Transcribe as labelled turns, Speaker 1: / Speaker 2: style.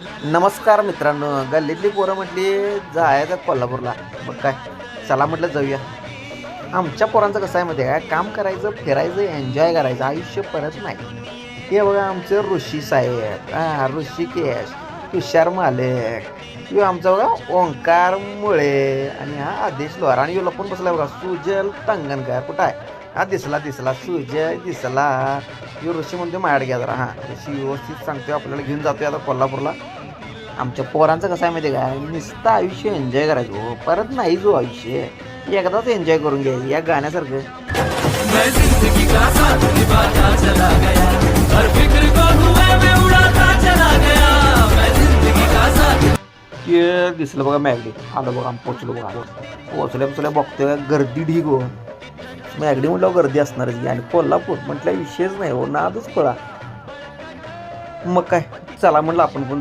Speaker 1: नमस्कार मित्रांनो, गल्लीतली पोरं म्हटली जायचं कोल्हापूरला. मग काय, चला म्हटलं जाऊया. आमच्या पोरांचं कसं आहे माहिती आहे काय, काम करायचं, फिरायचं, एन्जॉय करायचं, आयुष्य परत नाही. हे बघा आमचे ऋषी साहेब, ऋषिकेश, तुषार मालक, किंवा आमचा बघा ओंकार मुळे आणि हा आदेश लोहार आणि ह्यो लपून बसला बघा सुजल तंगणकर. कुठं आहे? हा दिसला सुजय दिसला. ह्यो ऋषी म्हणतो माझ्याकडे घ्या जरा. ऋषी व्यवस्थित सांगतोय, आपल्याला घेऊन जातोय आता कोल्हापूरला. आमच्या पोरांचं कसं आहे माहिती आहे का, नुसतं आयुष्य एन्जॉय करायचं हो, परत नाही जो आयुष्य एकदाच एन्जॉय करून घ्यायचं या गाण्यासारखं.
Speaker 2: मैं जिंदगी का साथ निभाता चला गया, हर फिक्र को हुए मैं उड़ाता चला गया, मैं जिंदगी का साथ.
Speaker 1: ते दिसलं बघा मॅगडी. आलं बघा, पोचलो बघा. पोचल्या बघतोय गर्दी ढीग हो. मॅगडी म्हटलं गर्दी असणारच की, आणि कोल्हापूर म्हटलं विषयच नाही हो, नादच पळा. मग काय, चला म्हटलं आपण पण